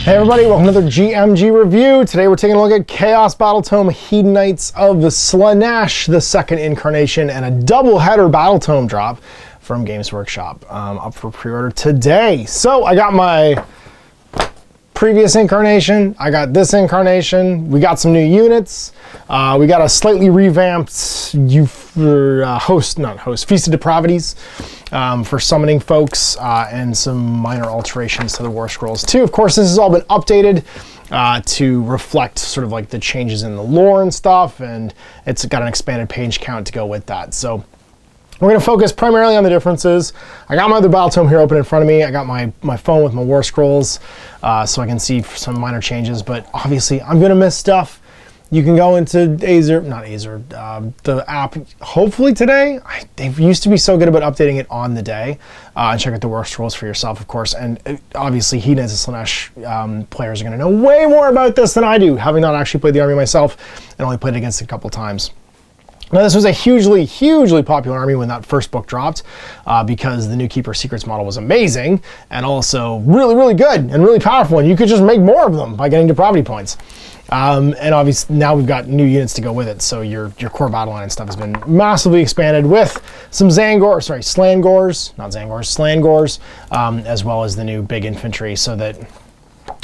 Hey everybody, welcome to another GMG review. Today we're taking a look at Chaos Battletome Hedonites of Slaanesh, the second incarnation, and a double-header Battletome drop from Games Workshop up for pre-order today. So I got my previous incarnation, I got this incarnation, we got some new units, we got a slightly revamped Feast of Depravities for summoning folks, and some minor alterations to the War Scrolls too. Of course, this has all been updated to reflect sort of like the changes in the lore and stuff, and it's got an expanded page count to go with that. So we're going to focus primarily on the differences. I got my other Battletome here open in front of me. I got my phone with my War Scrolls, so I can see some minor changes, but obviously I'm going to miss stuff. You can go into the app, hopefully today. They used to be so good about updating it on the day, and check out the War Scrolls for yourself, of course. And obviously, Hedonites of Slaanesh players are going to know way more about this than I do, having not actually played the army myself and only played against it a couple times. Now, this was a hugely, hugely popular army when that first book dropped, because the new Keeper Secrets model was amazing and also really, really good and really powerful, and you could just make more of them by getting depravity points. And obviously now we've got new units to go with it, so your core battle line and stuff has been massively expanded with some Slangors, as well as the new big infantry, so that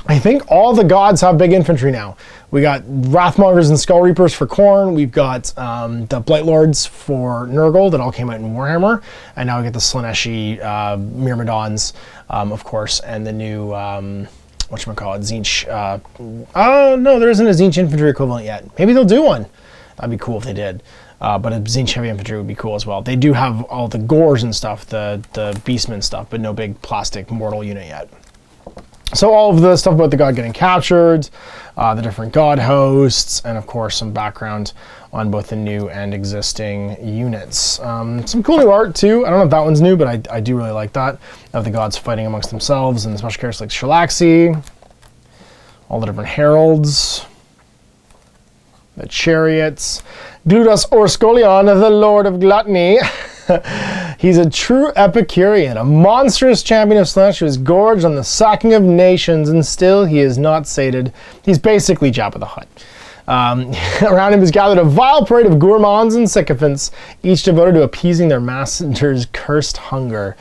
I think all the gods have big infantry now. We got Wrathmongers and Skull Reapers for Khorne, we've got the Blightlords for Nurgle that all came out in Warhammer, and now we get the Slaaneshi Myrmidons, of course, and the new whatchamacallit, Tzeentch. Oh, no, there isn't a Tzeentch infantry equivalent yet. Maybe they'll do one. That'd be cool if they did. But a Tzeentch heavy infantry would be cool as well. They do have all the Gores and stuff, the Beastmen stuff, but no big plastic mortal unit yet. So all of the stuff about the god getting captured, the different god hosts, and of course some background on both the new and existing units. Some cool new art too. I don't know if that one's new, but I do really like that, of the gods fighting amongst themselves, and the special characters like Shalaxi, all the different heralds, the chariots, Glutos Orskolion, the Lord of Gluttony. He's a true Epicurean, a monstrous champion of Slaanesh who is gorged on the sacking of nations, and still he is not sated. He's basically Jabba the Hutt. Around him is gathered a vile parade of gourmands and sycophants, each devoted to appeasing their master's cursed hunger.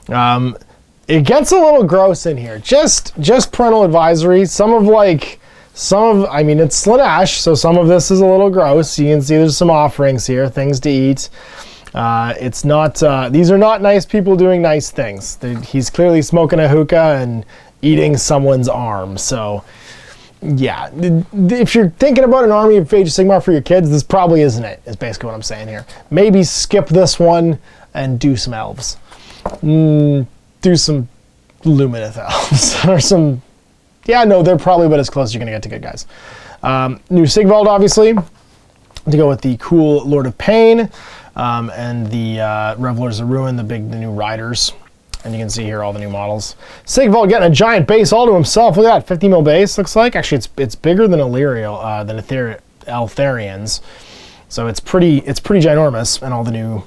It gets a little gross in here. Just parental advisory. I mean, it's Slaanesh, so some of this is a little gross. You can see there's some offerings here, things to eat. It's not, these are not nice people doing nice things. He's clearly smoking a hookah and eating someone's arm. So, yeah, if you're thinking about an army of Age of Sigmar for your kids, this probably isn't it, is basically what I'm saying here. Maybe skip this one and do some elves. Do some Lumineth elves. Or some, yeah, no, they're probably about as close as you're going to get to good guys. New Sigvald, obviously, to go with the cool Lord of Pain. And the Revelers of Ruin, the new riders. And you can see here all the new models. Sigvald getting a giant base all to himself. Look at that, 50 mil base, looks like. Actually, it's bigger than Eltharians. So it's pretty ginormous. And all the new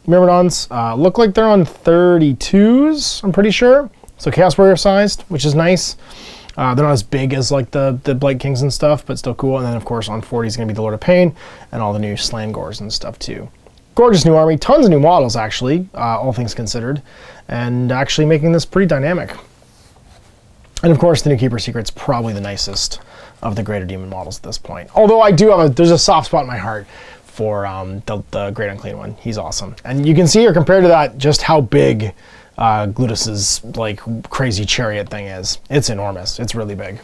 Myrmidons look like they're on 32s, I'm pretty sure. So Chaos Warrior sized, which is nice. They're not as big as like the Blight Kings and stuff, but still cool. And then of course on 40 is going to be the Lord of Pain and all the new Slangors and stuff too. Gorgeous new army, tons of new models actually, all things considered, and actually making this pretty dynamic. And of course the new Keeper Secret's probably the nicest of the Greater Demon models at this point. Although I do have there's a soft spot in my heart for the Great Unclean one. He's awesome. And you can see here compared to that just how big Glutos's like crazy chariot thing is. It's enormous, it's really big.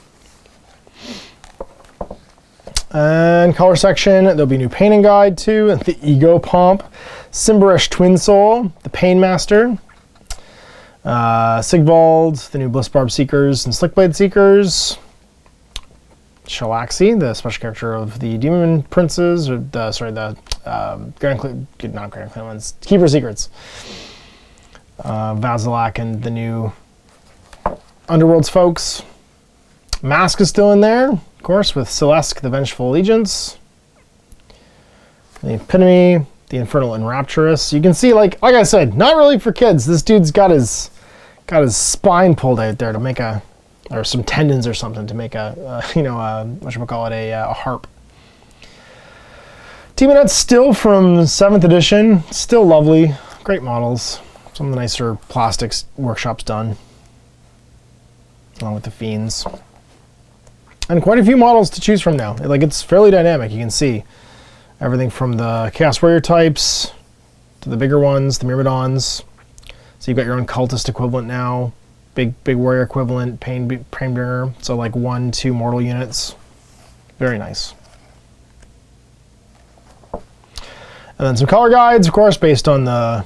And color section, there'll be new painting guide too, and the Ego Pomp, Simbrush Twin Soul, the Pain Master, Sigvald, the new Blissbarb Seekers and Slickblade Seekers, Shalaxi, the special character of the Demon Princes, or Keeper Secrets, Vasilak and the new Underworlds folks. Mask is still in there, of course, with Celeste, the Vengeful Allegiance. The Epitome, the Infernal Enrapturous. You can see, like I said, not really for kids. This dude's got his spine pulled out there to make a or some tendons or something to make a what should we call it, a harp. Demonets still from 7th edition, still lovely, great models. Some of the nicer plastics workshops done, along with the fiends. And quite a few models to choose from now. Like, it's fairly dynamic, you can see. Everything from the Chaos Warrior types, to the bigger ones, the Myrmidons. So you've got your own cultist equivalent now, big warrior equivalent, Painbringer, so like 1-2 mortal units. Very nice. And then some color guides, of course, based on the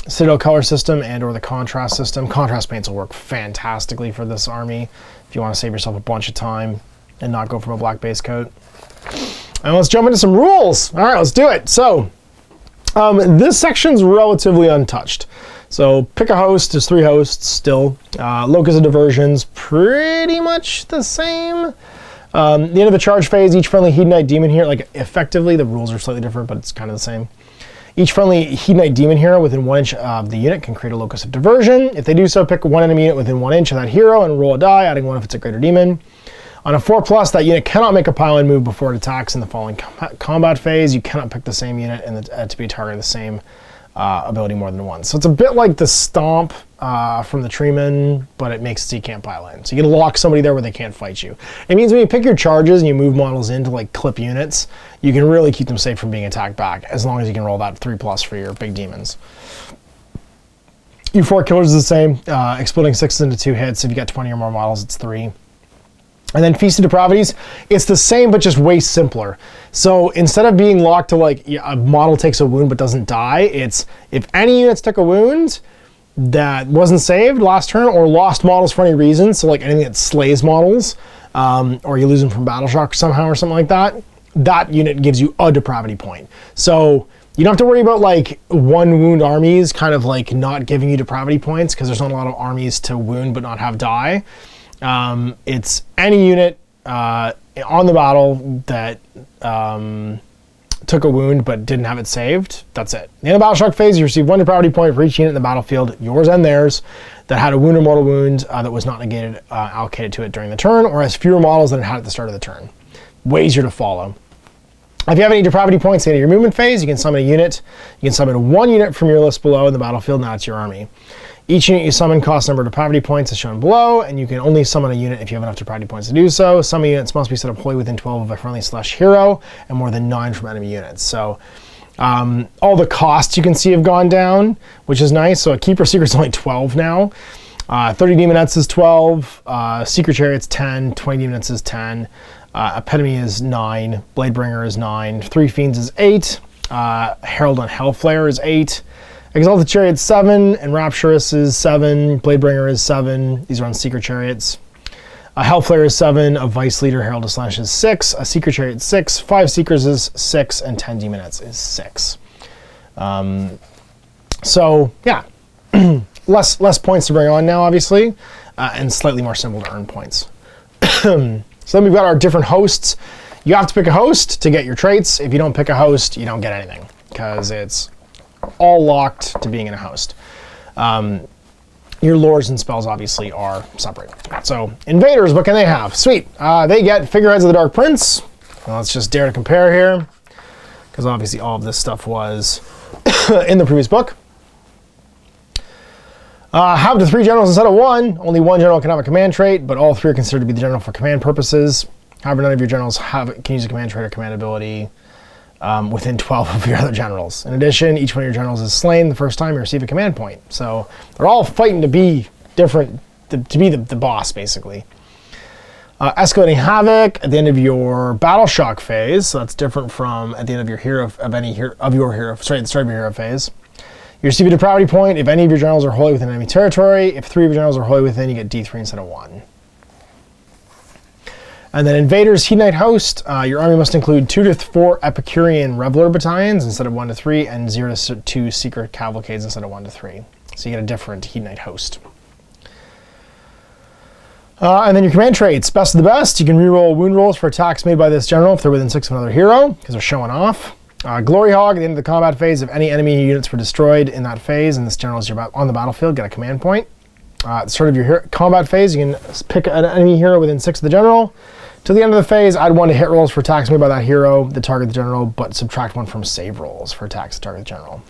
Citadel color system and or the contrast system. Contrast paints will work fantastically for this army if you want to save yourself a bunch of time and not go from a black base coat. And let's jump into some rules. All right, let's do it. So this section's relatively untouched. So pick a host, there's 3 hosts still. Locus of Diversions, pretty much the same. The end of the charge phase, each friendly Hedonite demon hero, like effectively the rules are slightly different, but it's kind of the same. Each friendly Hedonite demon hero within 1 inch of the unit can create a locus of diversion. If they do so, pick one enemy unit within 1 inch of that hero and roll a die, adding 1 if it's a greater demon. On a 4+, that unit cannot make a pile-in move before it attacks in the following combat phase. You cannot pick the same unit and to be targeted the same ability more than once. So it's a bit like the Stomp from the Treeman, but it makes it so you can't pile in. So you can lock somebody there where they can't fight you. It means when you pick your charges and you move models in to like clip units, you can really keep them safe from being attacked back, as long as you can roll that 3+ for your big demons. Euphoric Killers is the same, exploding 6 into 2 hits. If you got 20 or more models, it's 3. And then Feast of Depravities, it's the same, but just way simpler. So instead of being locked to like a model takes a wound but doesn't die, it's if any units took a wound that wasn't saved last turn or lost models for any reason, so like anything that slays models, or you lose them from battle shock somehow or something like that, that unit gives you a depravity point. So you don't have to worry about like 1 wound armies kind of like not giving you depravity points, because there's not a lot of armies to wound but not have die. It's any unit on the battle that took a wound but didn't have it saved. That's it. In the battle shock phase, you receive 1 depravity point for each unit in the battlefield, yours and theirs, that had a wound or mortal wound that was not negated, allocated to it during the turn, or has fewer models than it had at the start of the turn. Way easier to follow. If you have any depravity points in your movement phase, you can summon a unit. You can summon 1 unit from your list below in the battlefield, now it's your army. Each unit you summon costs number of depravity points as shown below, and you can only summon a unit if you have enough depravity points to do so. Some units must be set up wholly within 12 of a friendly / hero, and more than 9 from enemy units. So all the costs you can see have gone down, which is nice. So a Keeper Secret's only 12 now. 30 Demonets is 12, Secret Chariot's 10, 20 Demonets is 10, Epitome is 9, Bladebringer is 9, 3 Fiends is 8, Herald on Hellflare is 8, Exalted Chariot 7, and Rapturous is 7, Bladebringer is 7, these are on Secret Chariots. Hellflare is 7, a Vice Leader, Herald of Slaanesh is 6, a Secret Chariot 6, 5 Seekers is 6, and 10 Demonets is 6. So, yeah, less points to bring on now, obviously, and slightly more simple to earn points. So then we've got our different hosts. You have to pick a host to get your traits. If you don't pick a host, you don't get anything, because it's all locked to being in a host. Your lores and spells obviously are separate. So invaders, what can they have? Sweet. They get Figureheads of the Dark Prince. Well, let's just dare to compare here, because obviously all of this stuff was in the previous book. Have the 3 generals instead of 1. Only 1 general can have a command trait, but all 3 are considered to be the general for command purposes. However, none of your generals can use a command trait or command ability within 12 of your other generals. In addition, each one of your generals is slain the first time you receive a command point. So they're all fighting to be different, to be the boss, basically. Escalating Havoc at the end of your Battle Shock phase. So that's different from at the end of your hero at the start of your hero phase. You receive a depravity point if any of your generals are wholly within enemy territory. If 3 of your generals are wholly within, you get D3 instead of 1. And then Invaders, Hedonite Host. Your army must include 2 to 4 Epicurean Reveler battalions instead of 1 to 3, and 0 to 2 Secret Cavalcades instead of 1 to 3. So you get a different Hedonite Host. And then your command traits. Best of the best. You can reroll wound rolls for attacks made by this general if they're within 6 of another hero, because they're showing off. Glory Hog, at the end of the combat phase, if any enemy units were destroyed in that phase and this general is on the battlefield, get a command point. At the start of your combat phase, you can pick an enemy hero within 6 of the general. To the end of the phase, add 1 to hit rolls for attacks made by that hero that target the general, but subtract 1 from save rolls for attacks that target the general.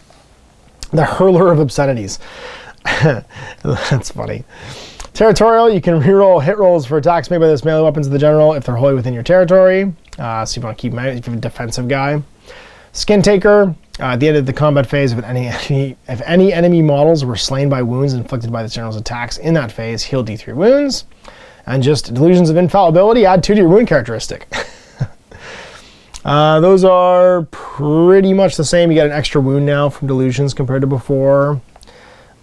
The Hurler of Obscenities. That's funny. Territorial, you can reroll hit rolls for attacks made by those melee weapons of the general if they're wholly within your territory. So you want to keep them out if you're a defensive guy. Skin Taker, at the end of the combat phase, if any enemy models were slain by wounds inflicted by the general's attacks in that phase, heal D3 wounds. And just Delusions of Infallibility, add 2 to your wound characteristic. Those are pretty much the same. You get an extra wound now from Delusions compared to before.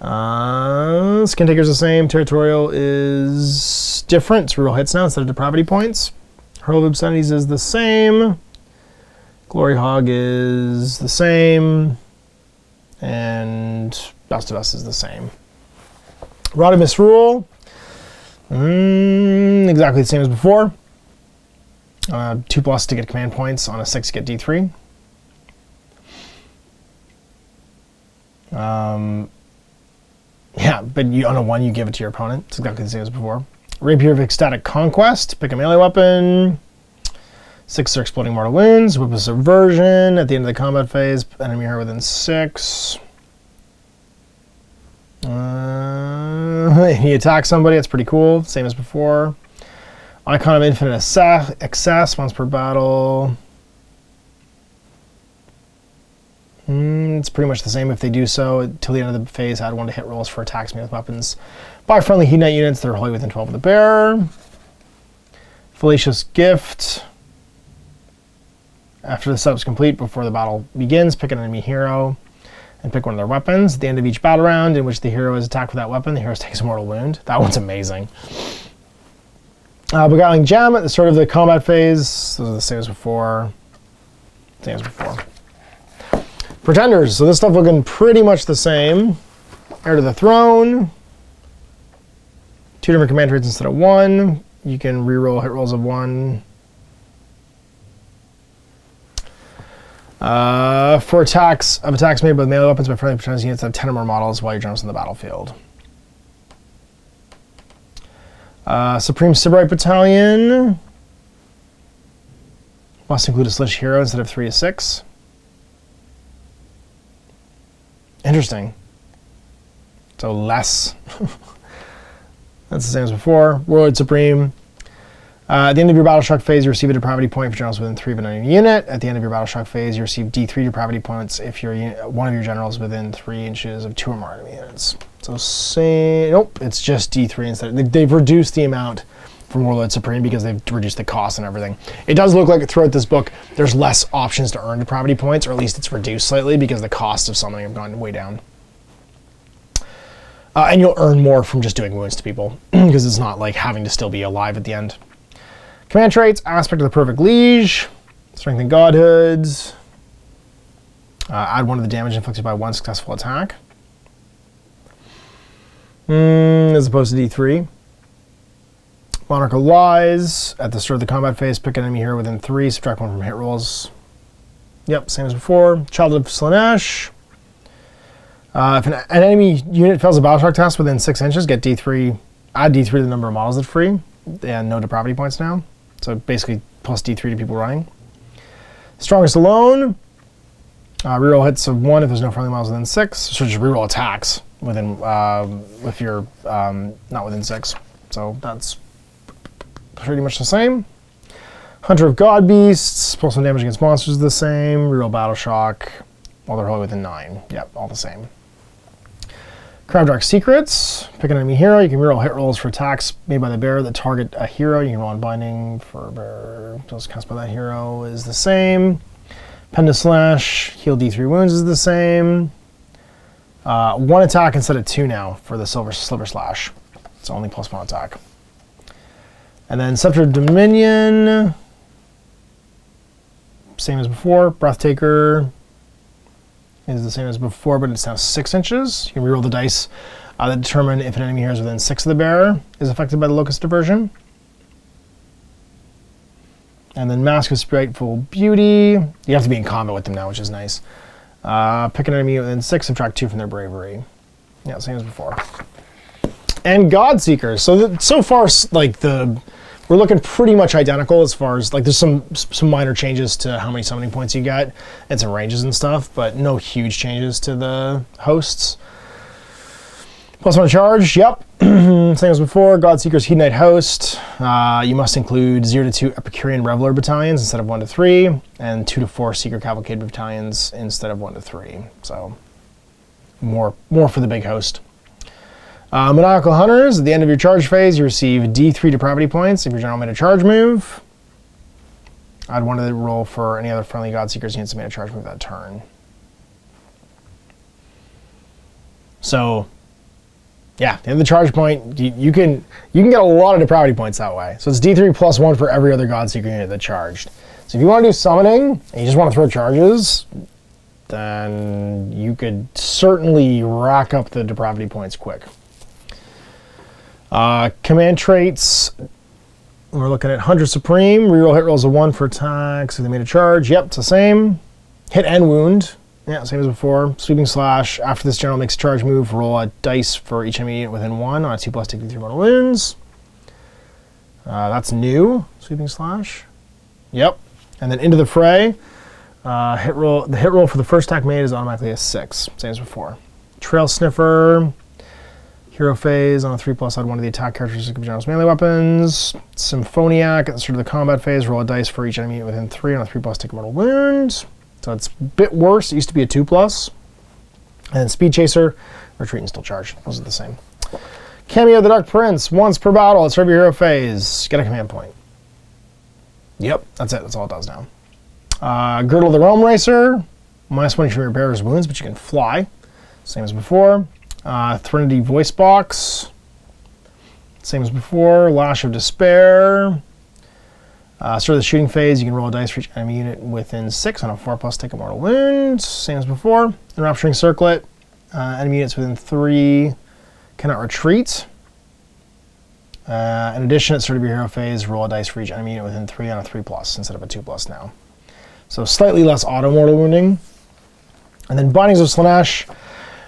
Skin Taker's the same. Territorial is different. It's reroll hits now instead of depravity points. Hurl of Obscenities is the same. Glory Hog is the same. And Best of Us is the same. Rod of Misrule. Exactly the same as before. 2+ to get command points. On a 6 get D3. Yeah, but on a 1 you give it to your opponent. It's exactly the same as before. Rapier of Ecstatic Conquest. Pick a melee weapon. 6 are exploding mortal wounds. Whip of Subversion. At the end of the combat phase, enemy hero within 6. He attacks somebody. That's pretty cool. Same as before. Icon of Infinite Excess. Once per battle. It's pretty much the same if they do so. Until the end of the phase, add 1 to hit rolls for attacks made with weapons by friendly Hedonite units that are wholly within 12 of the bearer. Fallacious Gift. After the setup is complete, before the battle begins, pick an enemy hero and pick one of their weapons. At the end of each battle round in which the hero is attacked with that weapon, the hero takes a mortal wound. That one's amazing. Beguiling Gem at the start of the combat phase. Those are the same as before. Same as before. Pretenders. So this stuff looking pretty much the same. Heir to the Throne. 2 different command traits instead of 1. You can reroll hit rolls of 1. For attacks made by melee weapons by friendly pretenders units that have 10 or more models while your general's in the battlefield. Supreme Sybarite Battalion. Must include a Slaanesh hero instead of 3 to 6. Interesting. So less. That's the same as before. Warlord Supreme. At the end of your Battle Shock phase, you receive a depravity point for generals within 3 of an enemy unit. At the end of your Battle Shock phase, you receive D3 depravity points if one of your generals within 3 inches of 2 or more enemy units. So nope, it's just D3 instead. They've reduced the amount from Warlord Supreme because they've reduced the cost and everything. It does look like throughout this book, there's less options to earn depravity points, or at least it's reduced slightly because the cost of something have gone way down. And you'll earn more from just doing wounds to people because it's not like having to still be alive at the end. Command traits, Aspect of the Perfect Liege, Strength and Godhoods. Add 1 to the damage inflicted by 1 successful attack. As opposed to D3. Monarch of Lies. At the start of the combat phase, pick an enemy hero within 3, subtract 1 from hit rolls. Yep, same as before. Child of Slaanesh. If an enemy unit fails a battle shock test within 6 inches, get D3. Add D3 to the number of models that's free. And no depravity points now. So basically plus D3 to people running. Strongest Alone. Reroll hits of 1 if there's no friendly models within 6. So just reroll attacks within if you're not within 6. So that's pretty much the same. Hunter of God Beasts. Plus 1 damage against monsters is the same. Reroll Battle Shock. Well, they're wholly within 9. Yep, all the same. Crab Dark Secrets. Pick an enemy hero. You can reroll hit rolls for attacks made by the bearer that target a hero. You can roll on binding for a bearer. Those cast by that hero is the same. Penda Slash. Heal D3 wounds is the same. 1 attack instead of 2 now for the Sliver Slash. It's only plus 1 attack. And then Scepter of Dominion. Same as before. Breathtaker is the same as before, but it's now 6 inches. You can reroll the dice that determine if an enemy hero is within 6 of the bearer is affected by the Locust Diversion. And then Mask of Spiteful Beauty. You have to be in combat with them now, which is nice. Pick an enemy within 6, subtract 2 from their bravery. Yeah, same as before. and Godseekers. So far, like we're looking pretty much identical as far as like there's some minor changes to how many summoning points you get and some ranges and stuff, but no huge changes to the hosts. +1 charge, yep. Same as before. Godseekers Hedonite host. You must include 0 to 2 Epicurean Reveler battalions instead of 1 to 3, and 2 to 4 Secret Cavalcade battalions instead of 1 to 3. So more for the big host. Maniacal Hunters, at the end of your charge phase, you receive D3 depravity points if your general made a charge move. I'd want to roll for any other friendly Godseekers units that made a charge move that turn. So, yeah, at the end of the charge point, you can get a lot of depravity points that way. So it's D3 +1 for every other Godseeker unit that charged. So if you want to do summoning and you just want to throw charges, then you could certainly rack up the depravity points quick. Command traits, we're looking at Hunter Supreme. Reroll hit rolls a 1 for attacks if they made a charge. Yep, it's the same. Hit and wound. Yeah, same as before. Sweeping Slash. After this general makes a charge move, roll a dice for each enemy unit within 1 on a 2+, take 3 mortal wounds. That's new. Sweeping Slash. Yep. And then into the fray. The hit roll for the first attack made is automatically a 6. Same as before. Trail Sniffer. Hero phase on a 3+, add 1 to the attack characteristic of general's melee weapons. Symphoniac at the start of the combat phase, roll a dice for each enemy within 3 on a 3+, take a mortal wound. So it's a bit worse. It used to be a 2+. And then Speed Chaser, retreat and still charge. Those are the same. Cameo of the Dark Prince, once per battle at the start of your hero phase. Get a command point. Yep, that's it. That's all it does now. Girdle of the Realm Racer, -1 from your bearer's wounds, but you can fly. Same as before. Threnody Voice Box, same as before. Lash of Despair. Start of the shooting phase, you can roll a dice for each enemy unit within 6 on a 4+, take a mortal wound. Same as before. Enrapturing Circlet. Enemy units within 3 cannot retreat. In addition, at the start of your hero phase, roll a dice for each enemy unit within 3 on a 3+ instead of a 2+ now. So slightly less auto mortal wounding. And then Bindings of Slaanesh.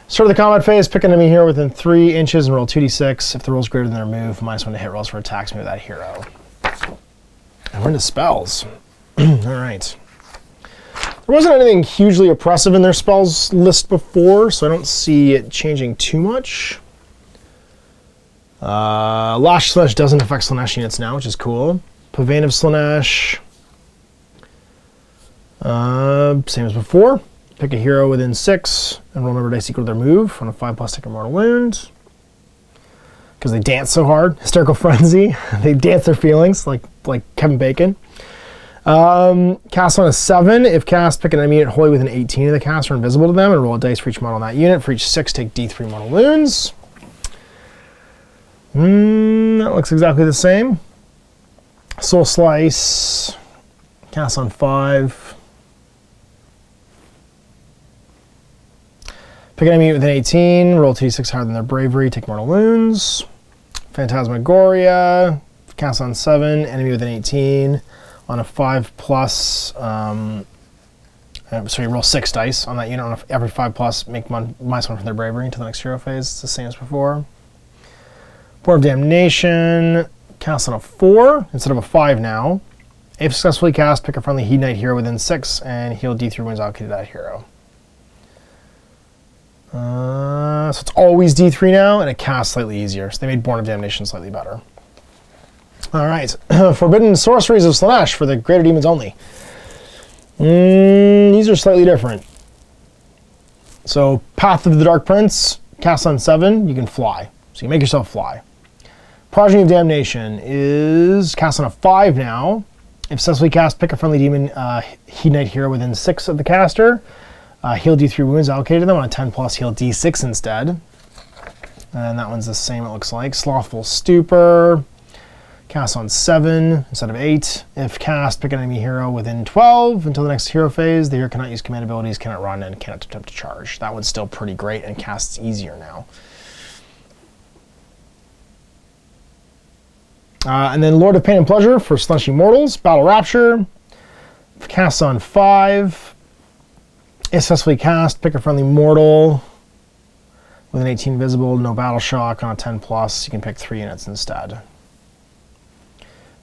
Start of the combat phase, pick an enemy hero within 3 inches and roll 2d6. If the roll is greater than their move, -1 to hit rolls for attacks made with that hero. And we're into spells. All right. There wasn't anything hugely oppressive in their spells list before, so I don't see it changing too much. Lash Slaanesh doesn't affect Slaanesh units now, which is cool. Pavane of Slaanesh. Same as before. Pick a hero within 6 and roll number dice equal to their move on a 5+, take a mortal wound. Because they dance so hard. Hysterical Frenzy. They dance their feelings like Kevin Bacon. Cast on a 7. If cast, pick an enemy unit wholly within 18 of the caster invisible to them and roll a dice for each model on that unit. For each 6, take D3 mortal wounds. That looks exactly the same. Soul Slice. Cast on 5. Pick an enemy within 18, roll 2d6 higher than their bravery, take mortal wounds. Phantasmagoria, cast on 7, enemy within 18, on a 5+, so you roll 6 dice on that unit, on every 5+, make -1 from their bravery until the next hero phase. It's the same as before. Board of Damnation, cast on a 4 instead of a 5 now. If successfully cast, pick a friendly Hedonite hero within 6 and heal D3 wounds allocated to that hero. So it's always D3 now, and it casts slightly easier. So they made Born of Damnation slightly better. All right. Forbidden Sorceries of Slaanesh for the Greater Demons only. These are slightly different. So Path of the Dark Prince, cast on 7, you can fly. So you make yourself fly. Progeny of Damnation is cast on a 5 now. If successfully cast, pick a friendly demon Hedonite hero within 6 of the caster. Heal D3 wounds allocated to them on a 10+, heal D6 instead. And that one's the same, it looks like. Slothful Stupor. Cast on 7 instead of 8. If cast, pick an enemy hero within 12 until the next hero phase. The hero cannot use command abilities, cannot run, and cannot attempt to charge. That one's still pretty great and casts easier now. And then Lord of Pain and Pleasure for Slaanesh Immortals. Battle Rapture. Cast on 5. If successfully cast, pick a friendly mortal. With an 18 visible, no battle shock on a 10 plus, you can pick 3 units instead.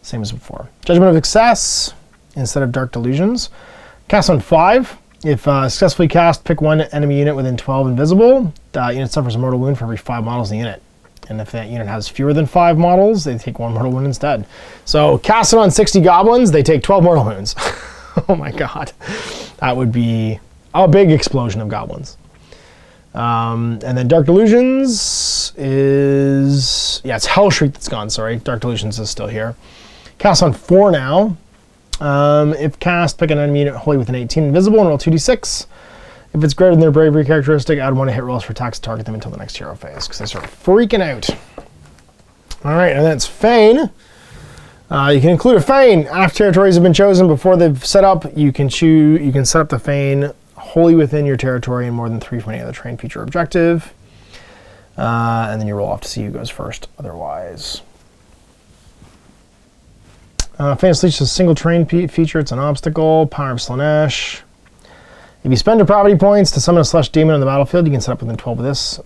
Same as before. Judgment of Excess instead of Dark Delusions. Cast on 5. If successfully cast, pick 1 enemy unit within 12 invisible. That unit suffers a mortal wound for every 5 models in the unit. And if that unit has fewer than 5 models, they take 1 mortal wound instead. So cast it on 60 goblins, they take 12 mortal wounds. Oh my god. That would be a big explosion of goblins. And then Dark Delusions is... Yeah, it's Hellshriek that's gone, sorry. Dark Delusions is still here. Cast on 4 now. If cast, pick an enemy unit wholly with an 18 invisible and roll 2d6. If it's greater than their bravery characteristic, add 1 to hit rolls for attacks to target them until the next hero phase, because they start freaking out. Alright, and then it's Fane. You can include a Fane. After territories have been chosen before they've set up, you can set up the Fane wholly within your territory and more than 3 from any other terrain, feature, or objective. And then you roll off to see who goes first otherwise. Fane Unleashed is a single terrain feature. It's an obstacle. Power of Slaanesh. If you spend depravity points to summon a Slaanesh demon on the battlefield, you can set up within 12 of this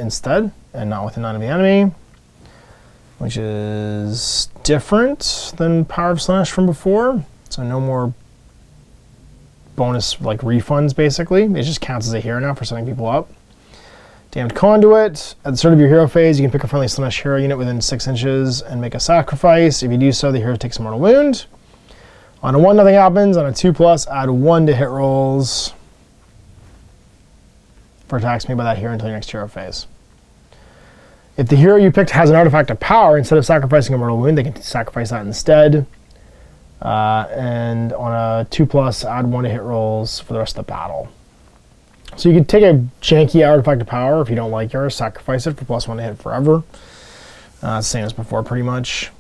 instead, and not within 9 of the enemy, which is different than Power of Slaanesh from before. So no more bonus like refunds, basically. It just counts as a hero now for setting people up. Damned Conduit. At the start of your hero phase, you can pick a friendly Slaanesh hero unit within 6 inches and make a sacrifice. If you do so, the hero takes a mortal wound. On a 1, nothing happens. On a 2+, add 1 to hit rolls for attacks made by that hero until your next hero phase. If the hero you picked has an artifact of power, instead of sacrificing a mortal wound, they can sacrifice that instead. And on a 2+, add 1 to hit rolls for the rest of the battle. So you could take a janky artifact of power if you don't like yours, sacrifice it for +1 to hit forever. Same as before, pretty much.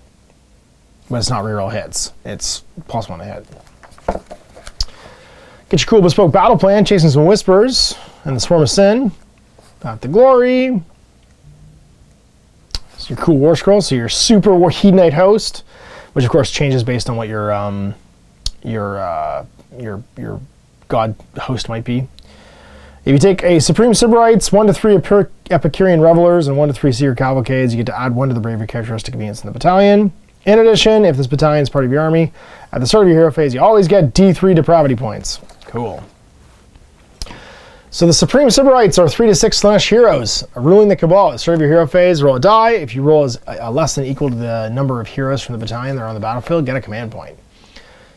But it's not reroll hits. It's +1 to hit. Get your cool bespoke battle plan, Chasing Some Whispers, and the Swarm of Sin. Path to Glory. So your cool war scroll, so your super Hedonite host, which of course changes based on what your god host might be. If you take a Supreme Simbrush, 1 to 3 Epicurean Revelers, and 1 to 3 Seer Cavalcades, you get to add 1 to the bravery characteristic of units in the battalion. In addition, if this battalion is part of your army, at the start of your hero phase, you always get D3 depravity points. Cool. So the Supreme Simbrush are 3 to 6 Slaanesh heroes, ruling the Cabal. At the start of your hero phase, roll a die. If you roll as less than equal to the number of heroes from the battalion that are on the battlefield, get a command point.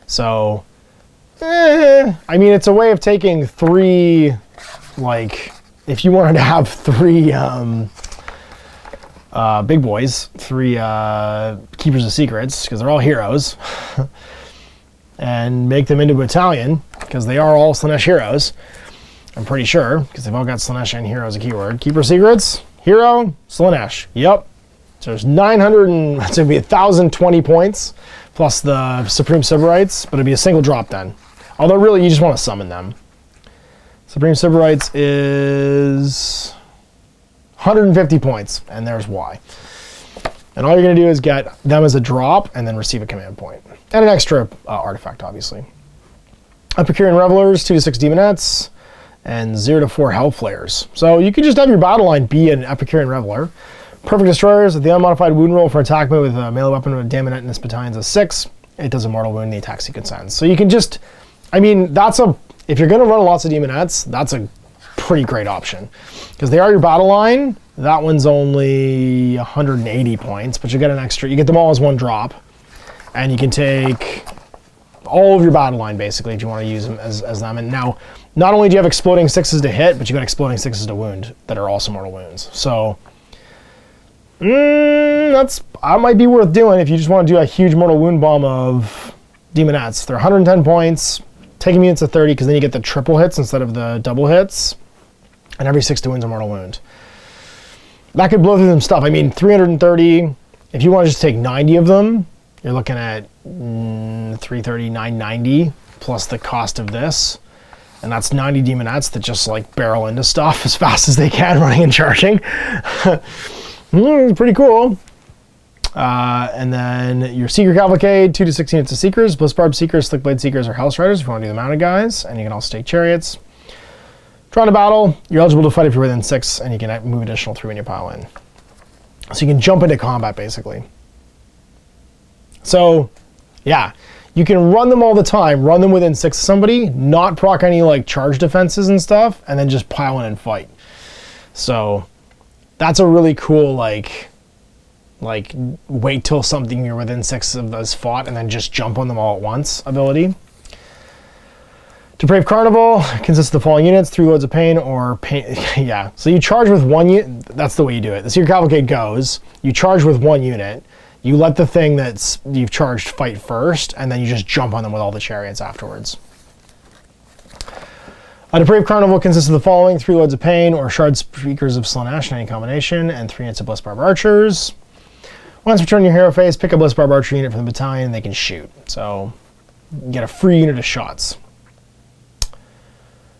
So, I mean, it's a way of taking 3, like, if you wanted to have 3 big boys, 3 Keepers of Secrets, because they're all heroes, and make them into a battalion, because they are all Slaanesh heroes, I'm pretty sure, because they've all got Slaanesh and hero as a keyword. Keeper of Secrets, hero, Slaanesh. Yep. So there's 900 and, it's going to be 1,020 points, plus the Supreme Simbrush, but it'd be a single drop then. Although really, you just want to summon them. Supreme Simbrush is 150 points, and there's why. And all you're going to do is get them as a drop, and then receive a command point. And an extra artifact, obviously. Epicurean Revelers, 2 to 6 Demonets, and 0 to 4 Hellflayers. So you could just have your battle line be an Epicurean Reveler. Perfect Destroyers, with the unmodified wound roll for attack mode with a melee weapon with a Demonet in this battalion's a 6. It does a mortal wound, the attack sequence ends. So you can just, I mean, if you're going to run lots of Demonets, that's a pretty great option. Because they are your battle line. That one's only 180 points, but you get an extra, you get them all as 1 drop. And you can take all of your battle line, basically, if you want to use them as them. And now, not only do you have exploding 6s to hit, but you got exploding 6s to wound that are also mortal wounds. So, that might be worth doing if you just want to do a huge mortal wound bomb of Demonets. They're 110 points, taking units to 30, because then you get the triple hits instead of the double hits. And every 6 to wound's a mortal wound. That could blow through some stuff. I mean, 330, if you want to just take 90 of them, you're looking at 330, 990, plus the cost of this. And that's 90 Demonets that just like barrel into stuff as fast as they can, running and charging. Pretty cool. And then your Seeker Cavalcade, 2 to 6 units of Seekers, Bliss Barb Seekers, Slickblade Seekers, or Hellstriders if you want to do the mounted guys. And you can also take Chariots. Draw to battle, you're eligible to fight if you're within 6, and you can move additional 3 when you pile in. So you can jump into combat, basically. So, yeah, you can run them all the time, run them within 6 of somebody, not proc any like charge defenses and stuff, and then just pile in and fight. So, that's a really cool, like wait till something you're within 6 of is fought, and then just jump on them all at once ability. Depraved Carnival consists of the following units: 3 Lords of Pain or Pain. Yeah, so you charge with 1 unit. That's the way you do it. The Secret Cavalcade goes. You charge with 1 unit. You let the thing that's you've charged fight first, and then you just jump on them with all the chariots afterwards. A Depraved Carnival consists of the following: 3 Lords of Pain or Shard Speakers of Slaanesh in any combination, and 3 units of Bliss Barb Archers. Once return your hero phase, pick a Bliss Barb Archer unit from the battalion, and they can shoot. So you get a free unit of shots.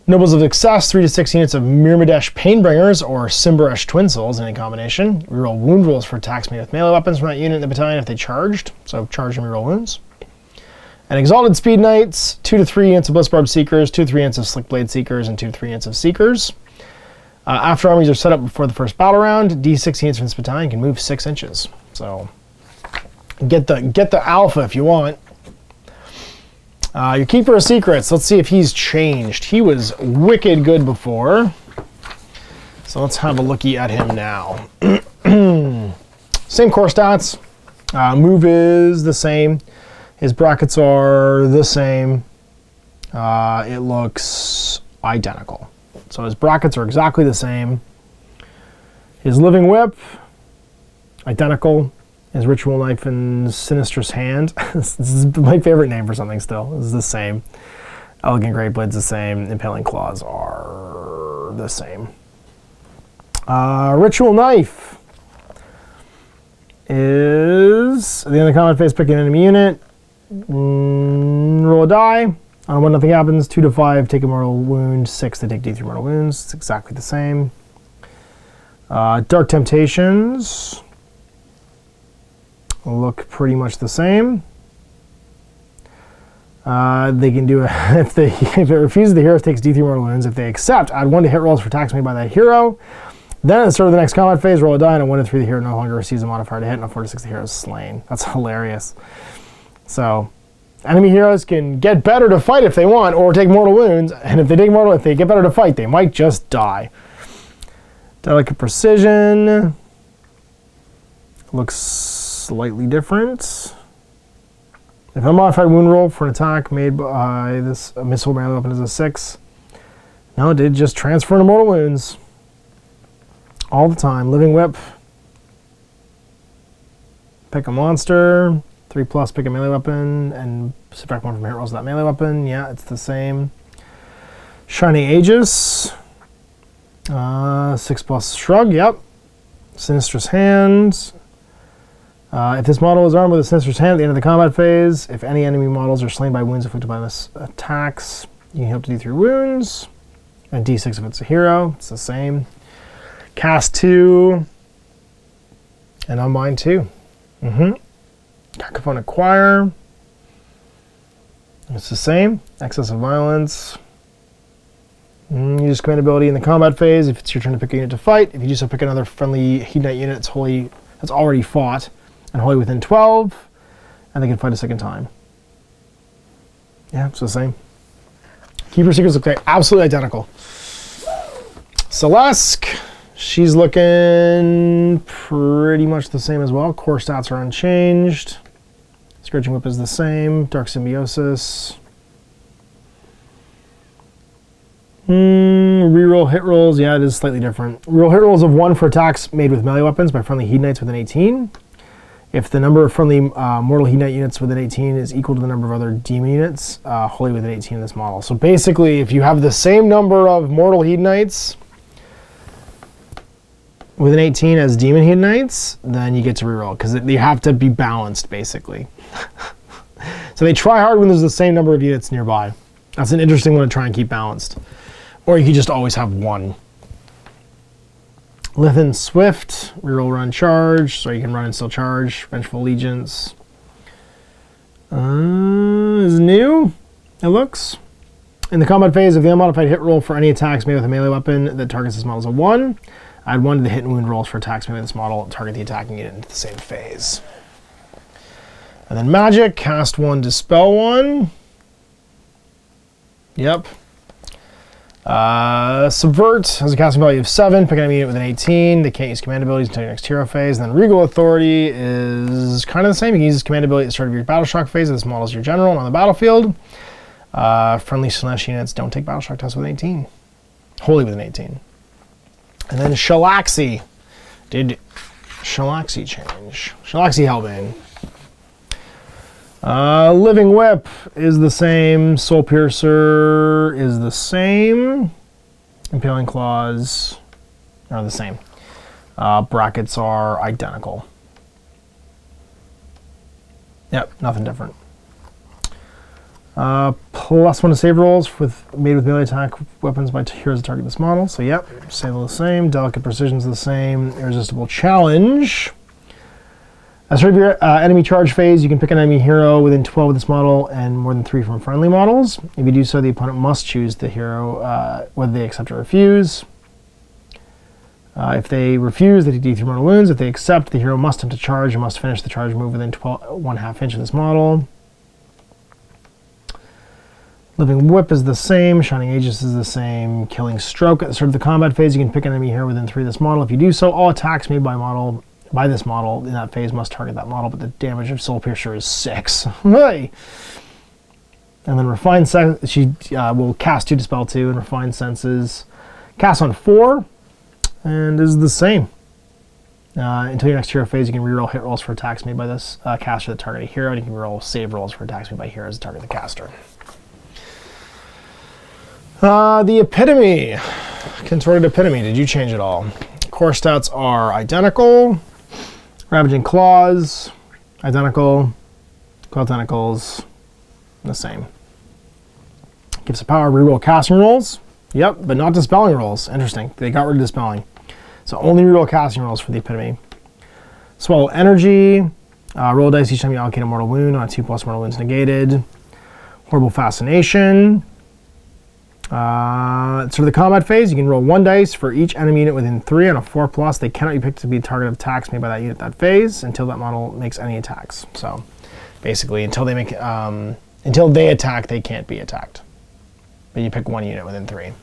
Nobles of Success, 3 to 6 units of Myrmidesh Painbringers or Simbrush Twin Souls in any combination. Reroll wound rolls for attacks made with melee weapons from that unit in the battalion if they charged. So charge and reroll wounds. And Exalted Speed Knights, 2 to 3 units of Bliss Barb Seekers, 2 to 3 units of Slick Blade Seekers, and 2 to 3 units of Seekers. After armies are set up before the first battle round, D6 units from this battalion can move 6 inches. So get the alpha if you want. Your Keeper of Secrets, let's see if he's changed. He was wicked good before. So let's have a looky at him now. Same core stats. Move is the same. His brackets are the same. It looks identical. So his brackets are exactly the same. His Living Whip, identical. His Ritual Knife and Sinistrous Hand. This is my favorite name for something still. This is the same. Elegant Great Blade's the same. Impaling Claws are the same. Ritual Knife is, at the end of the combat phase, pick an enemy unit. Roll a die. When nothing happens, 2 to 5, take a mortal wound. 6, they take D3 mortal wounds. It's exactly the same. Dark Temptations look pretty much the same. They can do if it refuses, the hero takes D3 mortal wounds. If they accept, add 1 to hit rolls for attacks made by that hero. Then at the start of the next combat phase, roll a die, and on 1 to 3, the hero no longer receives a modifier to hit, and on 4 to 6, the hero is slain. That's hilarious. So, enemy heroes can get better to fight if they want, or take mortal wounds. And if they get better to fight, they might just die. Delicate Precision looks slightly different. If a modified wound roll for an attack made by this missile melee weapon is a 6, no, it did just transfer into mortal wounds all the time. Living Whip, pick a monster, 3+, pick a melee weapon, and subtract 1 from hit rolls of that melee weapon. Yeah, it's the same. Shining Aegis, 6+ shrug. Yep. Sinistrous Hand. If this model is armed with a Sinistrous Hand at the end of the combat phase, if any enemy models are slain by wounds inflicted by this attacks, you can heal up to D3 wounds, and D6 if it's a hero. It's the same. Cast 2, and Unbind 2. Cacophonic Choir. It's the same. Excess of Violence. Use command ability in the combat phase if it's your turn to pick a unit to fight. If you do so, pick another friendly Hedonite unit that's already fought and wholly within 12, and they can fight a second time. Yeah, it's the same. Keeper Secrets look like absolutely identical. Celeste, she's looking pretty much the same as well. Core stats are unchanged. Scourging Whip is the same. Dark Symbiosis. Reroll hit rolls, yeah, it is slightly different. Reroll hit rolls of 1 for attacks made with melee weapons by friendly Hedonites within 18. If the number of friendly mortal Hedonite units within 18 is equal to the number of other demon units wholly within 18 in this model. So basically, if you have the same number of mortal Hedonites within 18 as demon Hedonites, then you get to reroll, because you have to be balanced, basically. So they try hard when there's the same number of units nearby. That's an interesting one to try and keep balanced. Or you could just always have 1. Lithin Swift, reroll, run, charge, so you can run and still charge. Revengeful Allegiance is new, it looks. In the combat phase, if the unmodified hit roll for any attacks made with a melee weapon that targets this model is a 1, add 1 to the hit and wound rolls for attacks made with this model and target the attacking unit into the same phase. And then magic, cast 1, dispel 1. Yep. Subvert has a casting value of 7, pick an enemy unit with an 18. They can't use command abilities until your next hero phase. And then Regal Authority is kind of the same. You can use this command ability at the start of your battle shock phase. This model is your general and on the battlefield. Friendly Slaanesh units don't take battle shock tests with an 18. Wholly with an 18. And then Shalaxi. Did Shalaxi change? Shalaxi Hellbane. Living Whip is the same. Soul Piercer is the same. Impaling Claws are the same. Brackets are identical. Yep, nothing different. +1 to save rolls made with melee attack weapons by heroes that target this model. So yep, save the same. Delicate Precision is the same. Irresistible Challenge. As part of your enemy charge phase, you can pick an enemy hero within 12 of this model and more than 3 from friendly models. If you do so, the opponent must choose the hero whether they accept or refuse. If they refuse, they take D3 mortal wounds. If they accept, the hero must attempt to charge and must finish the charge move within 1/2 inch of this model. Living Whip is the same. Shining Aegis is the same. Killing Stroke. At the start of the combat phase, you can pick an enemy hero within 3 of this model. If you do so, all attacks made by this model in that phase must target that model, but the damage of Soul Piercer is 6. Hey! And then Refined Sense, she will cast 2, dispel 2, and Refined Senses cast on 4, and is the same. Until your next hero phase, you can reroll hit rolls for attacks made by this caster that target a hero, and you can reroll save rolls for attacks made by heroes that target the caster. The Epitome. Contorted Epitome, did you change it all? Core stats are identical. Ravaging Claws, identical. Coiled Tentacles, the same. Gives it power, reroll casting rolls. Yep, but not dispelling rolls. Interesting. They got rid of dispelling. So only reroll casting rolls for the Epitome. Swallow Energy. Roll dice each time you allocate a mortal wound on a 2+ mortal wounds negated. Horrible Fascination. So the combat phase, you can roll 1 dice for each enemy unit within 3 on a 4+. They cannot be picked to be target of attacks made by that unit that phase until that model makes any attacks. So basically, until they attack, they can't be attacked. But you pick 1 unit within 3.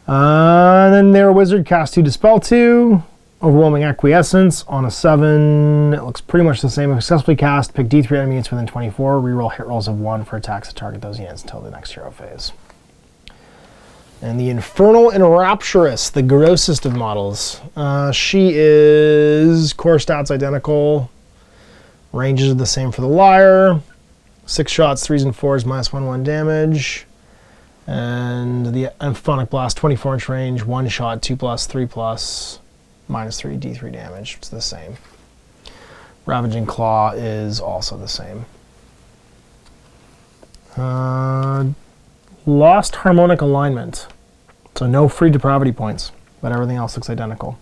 Then their Wizard cast 2, dispel 2. Overwhelming Acquiescence on a 7. It looks pretty much the same. If successfully cast, pick D3 enemy units within 24. Reroll hit rolls of 1 for attacks that target those units until the next hero phase. And the Infernal Enrapturous, the grossest of models. She is core stats identical. Ranges are the same for the Lyre. 6 shots, 3s and 4s, -1/1 damage. And the Emphonic Blast, 24-inch range, 1 shot, 2+, 3+. -3 D3 damage. It's the same. Ravaging Claw is also the same. Lost Harmonic Alignment. So no free depravity points, but everything else looks identical.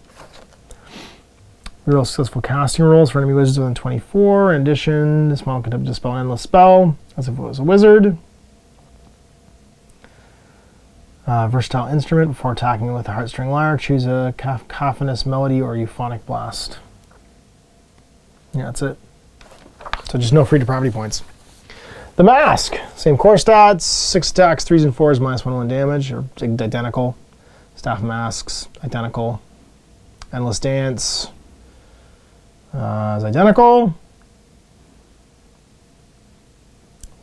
Reroll successful casting rolls for enemy wizards within 24. In addition, this model can attempt to dispel an endless spell as if it was a wizard. Versatile instrument. Before attacking it with a heartstring lyre, choose a cacophonous melody or euphonic blast. Yeah, that's it. So just no free depravity points. The Mask. Same core stats. 6 attacks, 3s and 4s, -1/1 damage, or identical. Staff Masks, identical. Endless Dance is identical.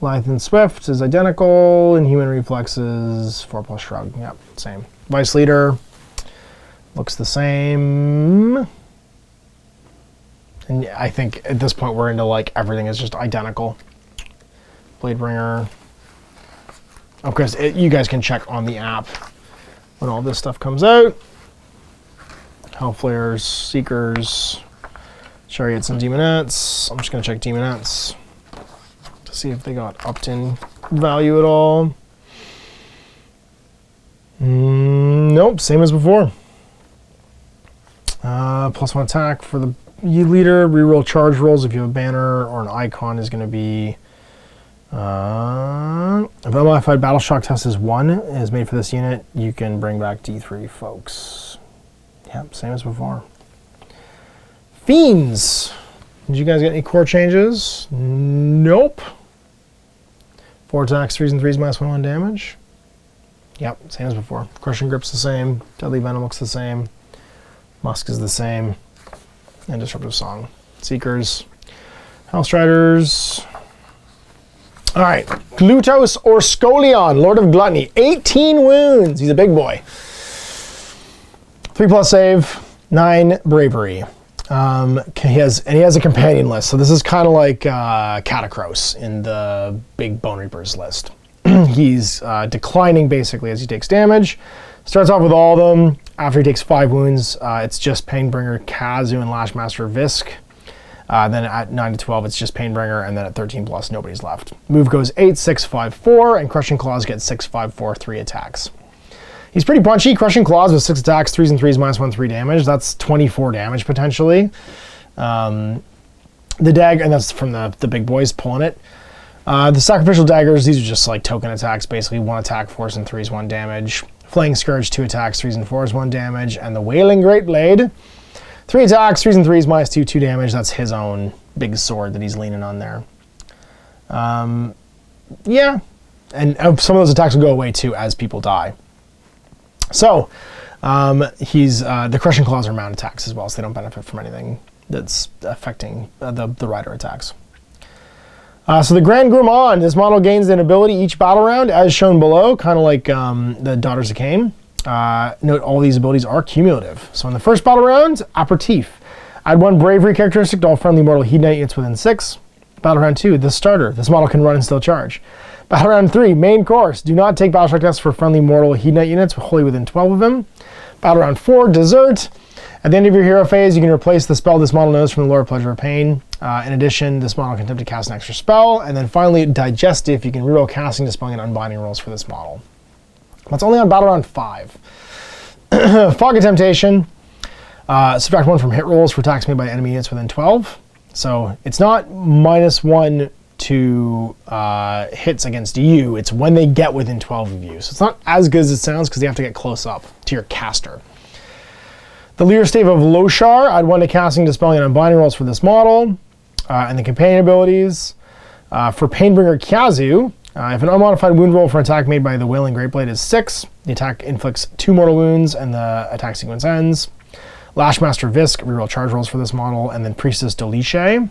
Lithe and Swift is identical. Inhuman Reflexes, 4+ Shrug. Yep, same. Vice Leader looks the same. And I think at this point we're into like everything is just identical. Bladebringer. Of course, you guys can check on the app when all this stuff comes out. Hellflares, Seekers, Chariots, and Demonets. I'm just going to check Demonets to see if they got opt-in value at all. Nope, same as before. +1 attack for the leader. Reroll charge rolls if you have a banner or an icon is going to be If a modified battle shock test is 1 is made for this unit, you can bring back D3, folks. Yep, same as before. Fiends. Did you guys get any core changes? Nope. 4 attacks, 3s and 3s, -1/1 damage. Yep, same as before. Crushing Grip's the same. Deadly Venom looks the same. Musk is the same. And Disruptive Song. Seekers. Hellstriders. Alright. Glutos or Scolion, Lord of Gluttony. 18 wounds. He's a big boy. 3+ save, 9 bravery. He has a companion list, so this is kind of like Catacross in the big Bone Reapers list. He's declining basically as he takes damage. Starts off with all of them. After he takes 5 wounds, it's just Painbringer, Kazu, and Lashmaster Visk. Then at 9 to 12, it's just Painbringer, and then at 13+, nobody's left. Move goes 8, 6, 5, 4, and Crushing Claws gets 6, 5, 4, 3 attacks. He's pretty punchy. Crushing Claws with 6 attacks, 3s and 3s, -1, 3 damage. That's 24 damage potentially. The Dag, and that's from the big boys pulling it. The Sacrificial Daggers, these are just like token attacks, basically 1 attack, 4s and 3s, 1 damage. Flaying Scourge, 2 attacks, 3s and 4s, 1 damage. And the Wailing Great Blade, 3 attacks, 3s and 3s, -2, 2 damage. That's his own big sword that he's leaning on there. Yeah, and some of those attacks will go away too as people die. So, the Crushing Claws are mount attacks as well, so they don't benefit from anything that's affecting the rider attacks. So the Grand Gourmand, this model gains an ability each battle round, as shown below, kind of like the Daughters of Cain. Note all these abilities are cumulative. So in the first battle round, Aperitif. Add 1 bravery characteristic to all friendly mortal Hedonite units within 6. Battle round 2, the Starter. This model can run and still charge. Battle round 3, main course. Do not take battle shock tests for friendly mortal Hedonite units wholly within 12 of them. Battle round 4, dessert. At the end of your hero phase, you can replace the spell this model knows from the Lord of Pleasure or Pain. In addition, this model can attempt to cast an extra spell. And then finally, Digestive. You can reroll casting, dispelling, and unbinding rolls for this model. That's only on battle round 5. Fog of Temptation. Subtract 1 from hit rolls for attacks made by enemy units within 12. So it's not -1 to hits against you. It's when they get within 12 of you. So it's not as good as it sounds because you have to get close up to your caster. The Leer Stave of Loshar. Add 1 to casting, dispelling, and unbinding rolls for this model. And the companion abilities. For Painbringer Kazu, if an unmodified wound roll for an attack made by the Wailing Greatblade is 6, the attack inflicts 2 mortal wounds and the attack sequence ends. Lashmaster Visk, reroll charge rolls for this model. And then Priestess Doliche.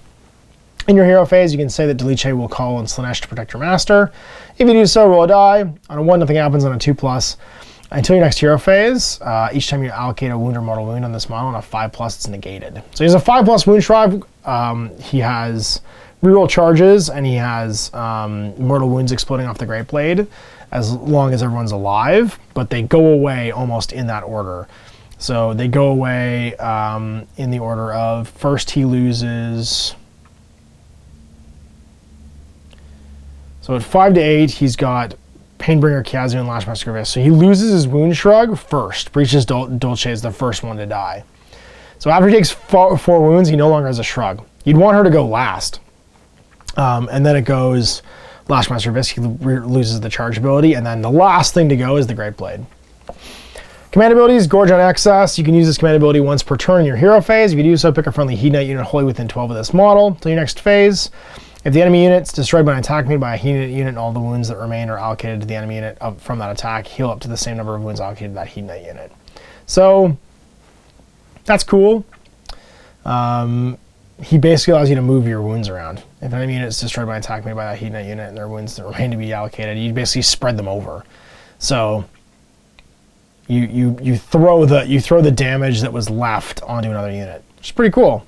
In your hero phase, you can say that Doliche will call on Slaanesh to protect your master. If you do so, roll a die. On a 1, nothing happens. On a 2+. Until your next hero phase, each time you allocate a wound or mortal wound on this model, on a 5+, it's negated. So he has a 5+ wound shrug. He has reroll charges, and he has mortal wounds exploding off the Great Blade as long as everyone's alive, but they go away almost in that order. So they go away in the order of first he loses. So at 5 to 8, he's got Painbringer, Kazu, and Lashmaster Visk. So he loses his wound shrug first. Breaches Dolce is the first one to die. So after he takes 4 wounds, he no longer has a shrug. You'd want her to go last. And then it goes Lashmaster Visk, he loses the charge ability. And then the last thing to go is the Great Blade. Command abilities, Gorge on Excess. You can use this command ability once per turn in your hero phase. If you do so, pick a friendly Hedonite unit wholly within 12 of this model. Till your next phase. If the enemy unit's destroyed by an attack made by a Hedonite unit and all the wounds that remain are allocated to the enemy unit from that attack, heal up to the same number of wounds allocated to that Hedonite unit. So, that's cool. He basically allows you to move your wounds around. If an enemy unit is destroyed by an attack made by that Hedonite unit and their wounds that remain to be allocated, you basically spread them over. So, you throw the damage that was left onto another unit, which is pretty cool.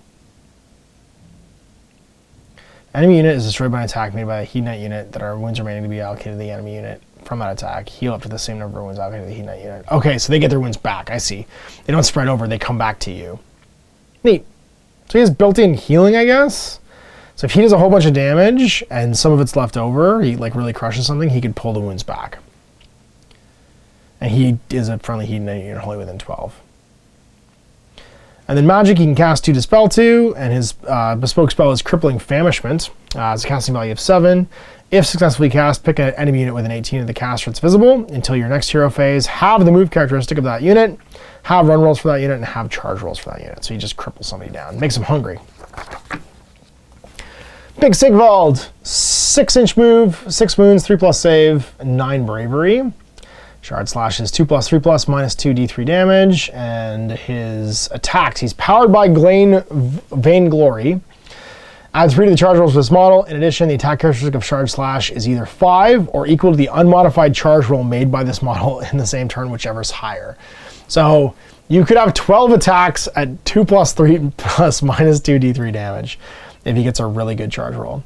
Enemy unit is destroyed by an attack made by a Hedonite unit that are wounds remaining to be allocated to the enemy unit from that attack. Heal up to the same number of wounds allocated to the Hedonite unit. Okay, so they get their wounds back. I see. They don't spread over. They come back to you. Neat. So he has built-in healing, I guess. So if he does a whole bunch of damage and some of it's left over, he like really crushes something, he could pull the wounds back. And he is a friendly Hedonite unit wholly within 12. And then magic, he can cast 2 Dispel 2, and his bespoke spell is Crippling Famishment. It's a casting value of 7, If successfully cast, pick an enemy unit with an 18 of the caster that's visible until your next hero phase. Have the move characteristic of that unit, have run rolls for that unit, and have charge rolls for that unit. So you just cripple somebody down. Makes them hungry. Big Sigvald, 6-inch move, 6 wounds, 3+ save, 9 bravery. Shard Slash is 2+, 3+, -2 D3 damage, and his attacks, he's powered by Vainglory. Add 3 to the charge rolls for this model. In addition, the attack characteristic of Shard Slash is either 5 or equal to the unmodified charge roll made by this model in the same turn, whichever is higher. So you could have 12 attacks at 2+, 3+, -2 D3 damage if he gets a really good charge roll.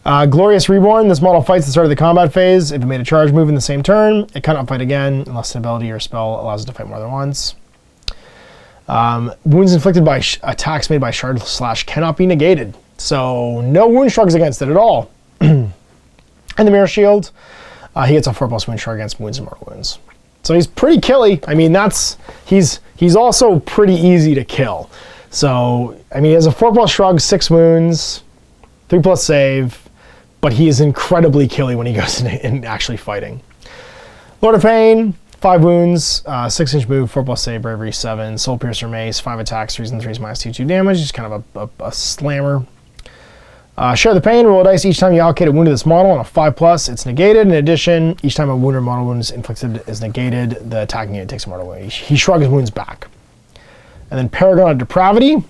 Glorious Reborn. This model fights at the start of the combat phase. If it made a charge move in the same turn, it cannot fight again unless an ability or spell allows it to fight more than once. Wounds inflicted by attacks made by Shard Slash cannot be negated. So no wound shrugs against it at all. And the Mirror Shield, he gets a 4+ wound shrug against wounds and mortal wounds. So he's pretty killy. I mean, he's also pretty easy to kill. So, I mean, he has a 4+ shrug, 6 wounds, 3+ save, but he is incredibly killy when he goes in actually fighting. Lord of Pain, 5 wounds, 6-inch move, 4+ save, bravery 7, Soul Piercer Mace, 5 attacks, 3s and 3s, -2 damage, just kind of a slammer. Share the Pain, roll a dice each time you allocate a wound to this model. On a 5+, it's negated. In addition, each time a wound or mortal wound is inflicted is negated, the attacking unit takes a mortal wound. He shrugs wounds back. And then Paragon of Depravity.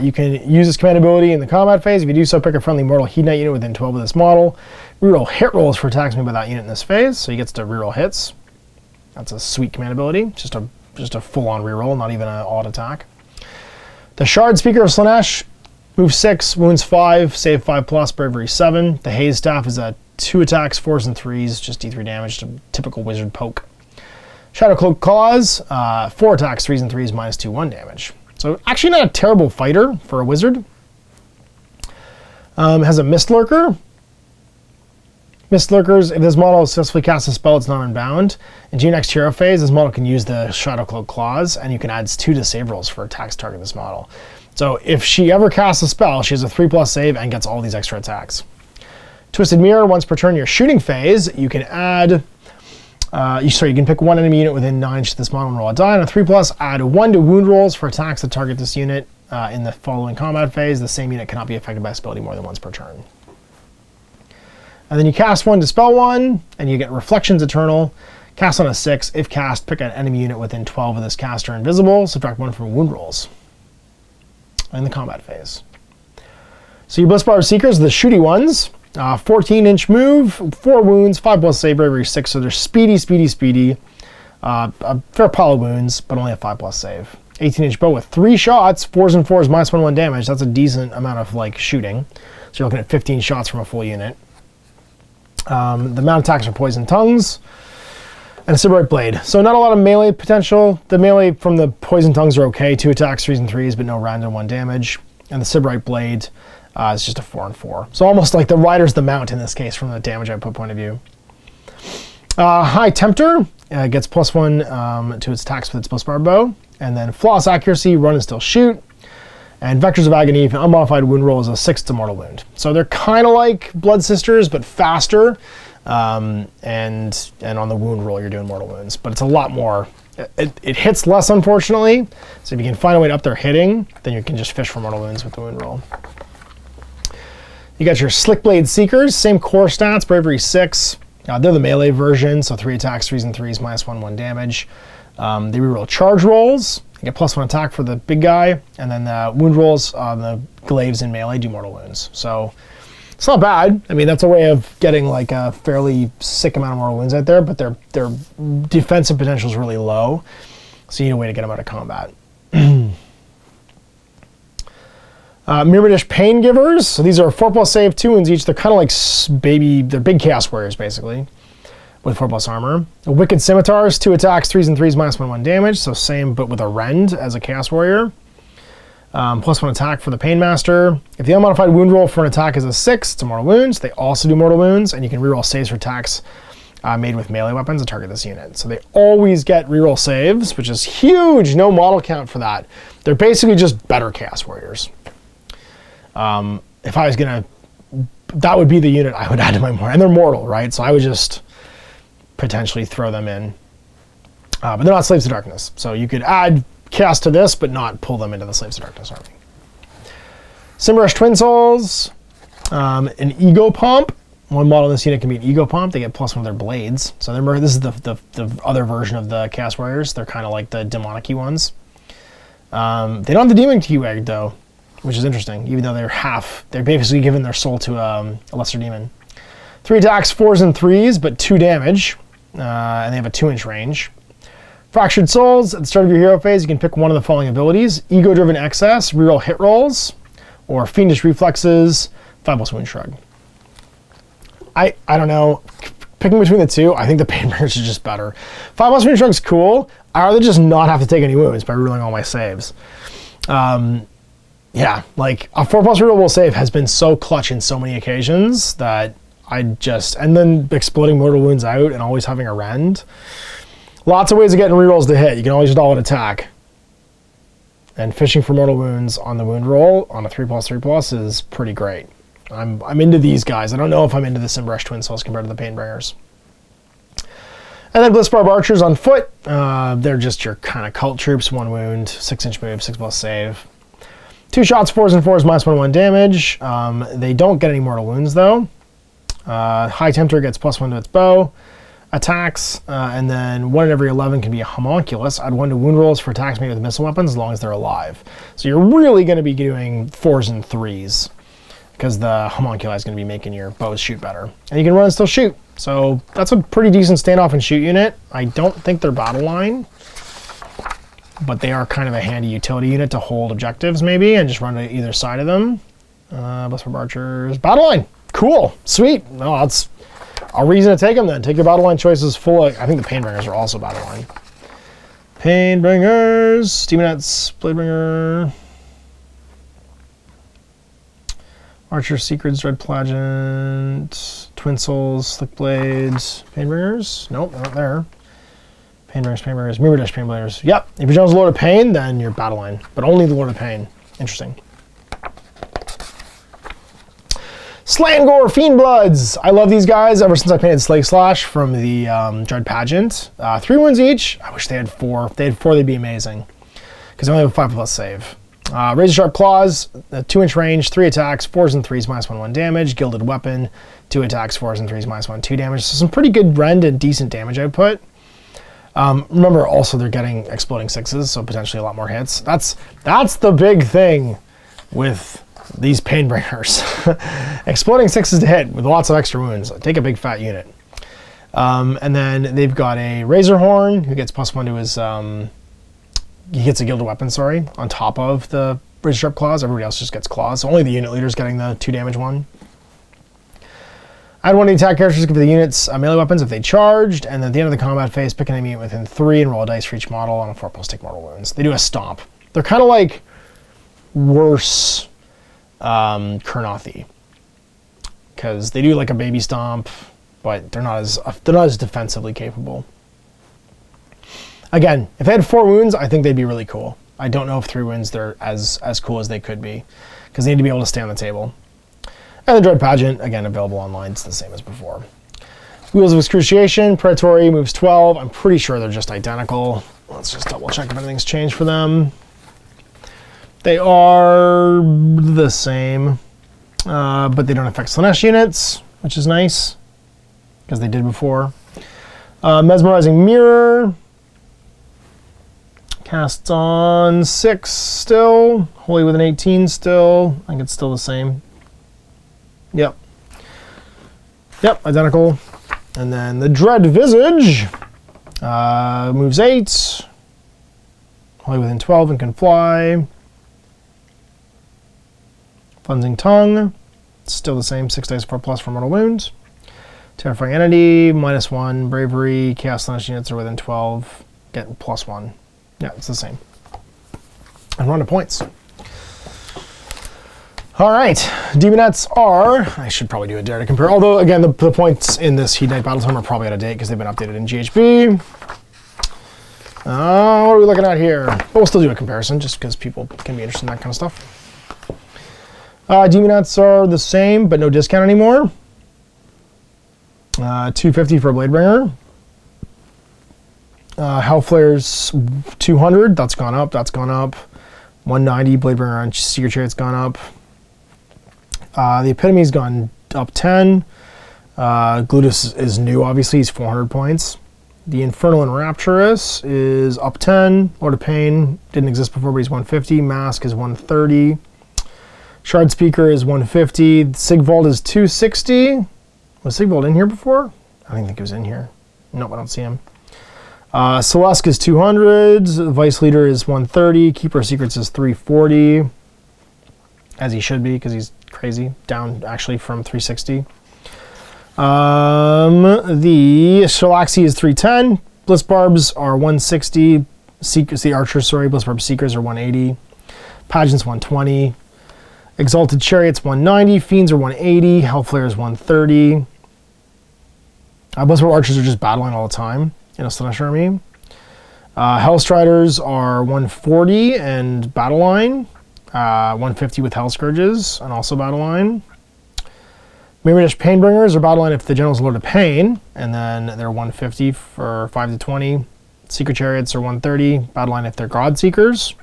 You can use this command ability in the combat phase. If you do so, pick a friendly mortal Hedonite unit within 12 of this model. Reroll hit rolls for attacks made by that unit in this phase, so he gets to reroll hits. That's a sweet command ability. Just a full-on reroll, not even an odd attack. The Shard Speaker of Slaanesh. Move 6, wounds 5, save 5+, bravery 7. The Haze Staff is a 2 attacks, 4s and 3s, just D3 damage, to typical wizard poke. Shadow Cloak Claws, 4 attacks, 3s and 3s, -2, 1 damage. So actually not a terrible fighter for a wizard. Has a Mist Lurker. Mist Lurkers, if this model successfully casts a spell, it's not unbound. Into your next hero phase, this model can use the Shadow Cloak Claws, and you can add 2 to save rolls for attacks target this model. So if she ever casts a spell, she has a 3+ save and gets all these extra attacks. Twisted Mirror, once per turn your shooting phase, you can add, you can pick 1 enemy unit within 9 inches of this model and roll a die. On a 3+, add 1 to wound rolls for attacks that target this unit in the following combat phase. The same unit cannot be affected by this ability more than once per turn. And then you cast 1 to spell 1, and you get Reflections Eternal. Cast on a 6. If cast, pick an enemy unit within 12 of this caster invisible. Subtract 1 from wound rolls in the combat phase. So your Blissbarb Seekers, the shooty ones, 14-inch move, 4 wounds, 5+ save, bravery 6, so they're speedy. A fair pile of wounds, but only a 5+ save. 18-inch bow with 3 shots, 4s and 4s, -1/1 damage. That's a decent amount of shooting. So you're looking at 15 shots from a full unit. The mount attacks are Poison Tongues. And a Simbrush Blade. So not a lot of melee potential. The melee from the Poison Tongues are okay. 2 attacks, 3s and 3s, but no random 1 damage. And the Simbrush Blade is just a 4 and 4. So almost like the rider's the mount in this case from the damage output point of view. High Tempter gets +1 to its attacks with its Blissbarb Bow. And then Flawless Accuracy, run and still shoot. And Vectors of Agony, if an unmodified wound roll is a 6 to mortal wound. So they're kind of like Blood Sisters, but faster. And on the wound roll, you're doing mortal wounds. But it's a lot more. It hits less, unfortunately. So if you can find a way to up their hitting, then you can just fish for mortal wounds with the wound roll. You got your Slick Blade Seekers, same core stats, bravery 6. They're the melee version, so 3 attacks, 3s and 3s, -1/1 damage. They reroll charge rolls. You get +1 attack for the big guy, and then the wound rolls on the glaives in melee do mortal wounds. So it's not bad. I mean, that's a way of getting a fairly sick amount of mortal wounds out there, but their defensive potential is really low, so you need a way to get them out of combat. Mirrordish Pain Givers. So these are 4+ save, 2 wounds each. They're kind of like they're big Chaos Warriors, basically, with 4+ armor. Wicked Scimitars, 2 attacks, 3s and 3s, -1/1 damage. So same, but with a rend as a Chaos Warrior. +1 attack for the Painmaster. If the unmodified wound roll for an attack is a 6, it's a mortal wounds. They also do mortal wounds, and you can reroll saves for attacks made with melee weapons to target this unit. So they always get reroll saves, which is huge. No model count for that. They're basically just better Chaos Warriors. If I was gonna that would be the unit I would add to my Monarch. And they're mortal, right? So I would just potentially throw them in. But they're not Slaves to Darkness. So you could add Chaos to this, but not pull them into the Slaves to Darkness army. Simbrush Twin Souls. An Ego Pump. One model in this unit can be an Ego Pump. They get +1 of their blades. So this is the other version of the Chaos Warriors. They're kind of like the Demonic-y ones. They don't have the Demon Keywag though, which is interesting, even though they're basically giving their soul to a lesser demon. 3 attacks, 4s and 3s, but 2 damage. And they have a 2-inch range. Fractured Souls. At the start of your hero phase, you can pick one of the following abilities. Ego-driven excess, reroll hit rolls, or fiendish reflexes, 5+ wound shrug. I don't know. Picking between the two, I think the Painbringers are just better. 5+ wound shrug's cool. I'd rather just not have to take any wounds by rerolling all my saves. Yeah, like a 4+ rerollable save has been so clutch in so many occasions that and then exploding mortal wounds out and always having a rend. Lots of ways of getting rerolls to hit. You can always just all-out attack. And fishing for mortal wounds on the wound roll on a 3+3+ is pretty great. I'm into these guys. I don't know if I'm into the Simbrush Twin Souls compared to the Painbringers. And then Blissbarb Archers on foot. They're just your kind of cult troops. 1 wound, 6-inch move, 6+ save. 2 shots, 4s and 4s, -1 damage. They don't get any mortal wounds though. High Tempter gets +1 to its bow. Attacks, and then 1 in every 11 can be a homunculus. Add 1 to wound rolls for attacks made with missile weapons as long as they're alive. So you're really going to be doing 4s and 3s because the homunculi is going to be making your bows shoot better. And you can run and still shoot. So that's a pretty decent standoff and shoot unit. I don't think they're battle line, but they are kind of a handy utility unit to hold objectives maybe and just run to either side of them. Blissbarb Archers, battle line. Cool, sweet. No, that's a reason to take them then. Take your battle line choices full. I think the Painbringers are also battle line. Painbringers, Demonets, Bladebringer, Archer, Secrets, Dread Plagent, Twin Souls, Slick Blades, Painbringers. Nope, they're not there. Painbringers, Mirror Dash Painbringers. Yep, if your general's Lord of Pain, then you're battle line, but only the Lord of Pain. Interesting. Slangor Fiendbloods. I love these guys ever since I painted Slake Slash from the Dread Pageant. 3 wounds each. I wish they had 4. If they had 4, they'd be amazing. Because they only have a 5+ save. Razor Sharp Claws, 2-inch range, 3 attacks, 4s and 3s, -1 damage. Gilded Weapon, 2 attacks, 4s and 3s, -1 damage. So some pretty good rend and decent damage output. Remember, also they're getting exploding 6s, so potentially a lot more hits. That's the big thing with these Painbringers. Exploding 6s to hit with lots of extra wounds. Take a big fat unit. And then they've got a Razor Horn who gets +1 to his... he gets a Gilded Weapon, sorry, on top of the Razor Sharp Claws. Everybody else just gets Claws. So only the unit leader's getting the 2 damage one. Add 1 to the attack characters, give the units melee weapons if they charged, and then at the end of the combat phase, pick an enemy within 3 and roll a dice for each model on a 4+ take mortal wounds. They do a stomp. They're kind of like worse Kurnothi, because they do like a baby stomp, but they're not as defensively capable. Again, if they had 4 wounds, I think they'd be really cool. I don't know if 3 wounds they're as cool as they could be, because they need to be able to stay on the table. And the Dread Pageant, again, available online. It's the same as before. Wheels of Excruciation, Predatory, moves 12. I'm pretty sure they're just identical. Let's just double check if anything's changed for them. They are the same, but they don't affect Slaanesh units, which is nice, because they did before. Mesmerizing Mirror. Casts on 6 still. Holy with an 18 still. I think it's still the same. Yep. Yep, identical. And then the Dread Visage. Moves 8. Holy within 12 and can fly. Cleansing Tongue. Still the same. 6 dice 4+ for mortal wounds. Terrifying Entity. -1. Bravery. Chaos Slaanesh units are within 12. Get +1. Yeah, it's the same. And run to points. All right, Demonets are, I should probably do a dare to compare, although again, the points in this Hedonite Battletome are probably out of date because they've been updated in GHB. What are we looking at here? But we'll still do a comparison just because people can be interested in that kind of stuff. Demonets are the same, but no discount anymore. $250 for a Bladebringer. Hellflare's 200. That's gone up. That's gone up. 190. Bladebringer on Secret Chariot's gone up. The Epitomy's gone up 10. Glutos is new, obviously. He's 400 points. The Infernal and Rapturous is up 10. Lord of Pain didn't exist before, but he's 150. Mask is 130. Shard Speaker is 150. Sigvald is 260. Was Sigvald in here before? I don't think he was in here. Nope, I don't see him. Celeste is 200. Vice Leader is 130. Keeper of Secrets is 340. As he should be, because he's crazy. Down, actually, from 360. The Shalaxi is 310. Bliss Barbs are 160. Seekers, the Archers, sorry. Bliss Barb Seekers are 180. Pageants 120. Exalted Chariots 190. Fiends are 180. Hellflare is 130. Bliss Barb Archers are just battling all the time in a Slaanesh army. Hellstriders are 140 and battle line. 150 with Hell Scourges and also battle line. Mirror-Dish Painbringers are battle line if the General's Lord of Pain, and then they're 150 for 5 to 20. Secret Chariots are 130, battle line if they're God Seekers.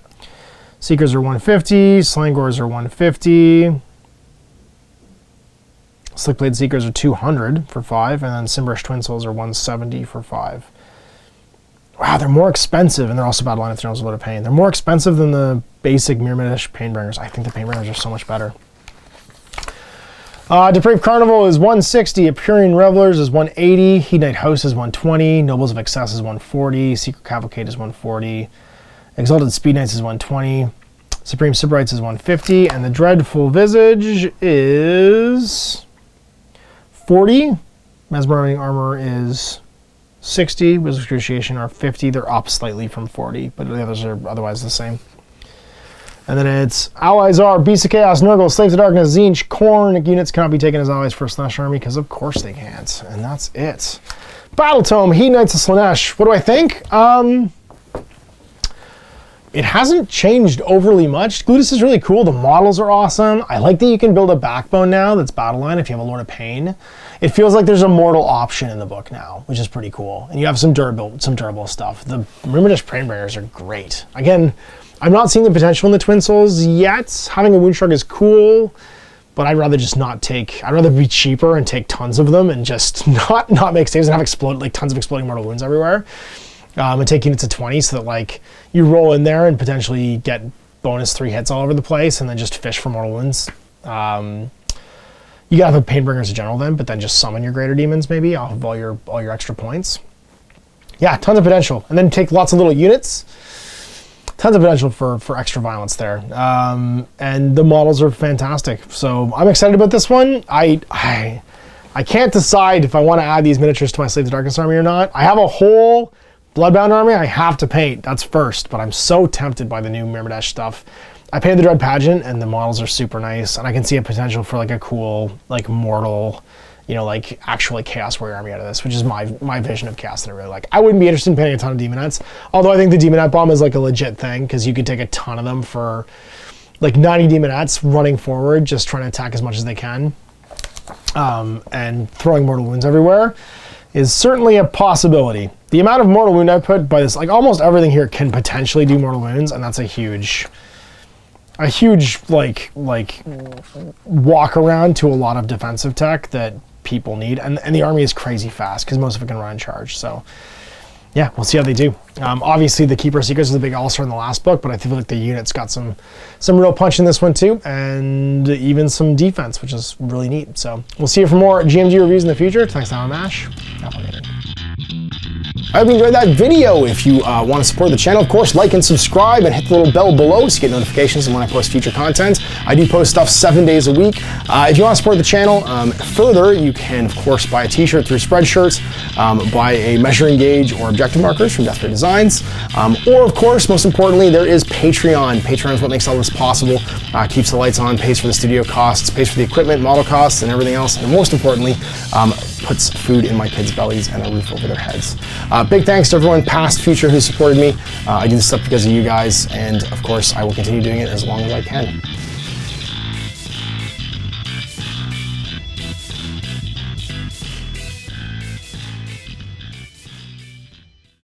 Seekers are 150, Slangors are 150. Slickblade Seekers are 200 for 5, and then Simbrush Twin Souls are 170 for 5. Wow, they're more expensive, and they're also battle line if the General's Lord of Pain. They're more expensive than the basic Mirror-Dish Painbringers. I think the Painbringers are so much better. Depraved Carnival is 160. Epicurean Revelers is 180. Hedonite House is 120. Nobles of Excess is 140. Secret Cavalcade is 140. Exalted Speed Knights is 120. Supreme Sybarites is 150. And the Dreadful Visage is 40. Mesmerizing Armor is 60. Wizard's Cruciation are 50. They're up slightly from 40, but the others are otherwise the same. And then it's allies are Beasts of Chaos, Nurgle, Slaves of Darkness, Tzeentch, Khorne. Units cannot be taken as allies for a Slaanesh army because of course they can't. And that's it. Battletome, Hedonites of Slaanesh. What do I think? It hasn't changed overly much. Glutos is really cool. The models are awesome. I like that you can build a backbone now that's battle line if you have a Lord of Pain. It feels like there's a mortal option in the book now, which is pretty cool. And you have some durable stuff. The Mirror-Dish Painbringers are great. Again, I'm not seeing the potential in the Twin Souls yet. Having a Wound Shrug is cool, but I'd rather just not take. I'd rather be cheaper and take tons of them and just not make saves and have tons of exploding mortal wounds everywhere. And take units of 20 so that like you roll in there and potentially get bonus 3 hits all over the place and then just fish for mortal wounds. You gotta have Painbringers in general then, but then just summon your greater demons maybe off of all your extra points. Yeah, tons of potential, and then take lots of little units. Tons of potential for extra violence there. And the models are fantastic. So I'm excited about this one. I can't decide if I want to add these miniatures to my Slaves of Darkness army or not. I have a whole Bloodbound army I have to paint. That's first, but I'm so tempted by the new Mirror-Dish stuff. I painted the Dread Pageant and the models are super nice, and I can see a potential for like a cool, like mortal, you know, like actually Chaos Warrior army out of this, which is my vision of Chaos that I really like. I wouldn't be interested in painting a ton of Demonets, although I think the Demonet bomb is like a legit thing because you could take a ton of them for like 90 Demonets running forward, just trying to attack as much as they can, and throwing mortal wounds everywhere is certainly a possibility. The amount of mortal wound output by this, like almost everything here can potentially do mortal wounds, and that's a huge like walk around to a lot of defensive tech that people need, and the army is crazy fast because most of it can run in charge. So yeah, we'll see how they do. Obviously the Keeper Seekers is the big all-star in the last book, but I feel like the unit's got some real punch in this one too, and even some defense, which is really neat. So we'll see you for more GMG reviews in the future. Thanks, I'm Ash. I hope you enjoyed that video. If you want to support the channel, of course, like and subscribe and hit the little bell below so you get notifications when I post future content. I do post stuff 7 days a week. If you want to support the channel further, you can, of course, buy a t-shirt through Spreadshirts, buy a measuring gauge or objective markers from Desperate Designs, or, of course, most importantly, there is Patreon. Patreon is what makes all this possible, keeps the lights on, pays for the studio costs, pays for the equipment, model costs, and everything else, and most importantly, puts food in my kids' bellies and a roof over their heads. Big thanks to everyone, past, future, who supported me. I do this stuff because of you guys, and of course, I will continue doing it as long as I can.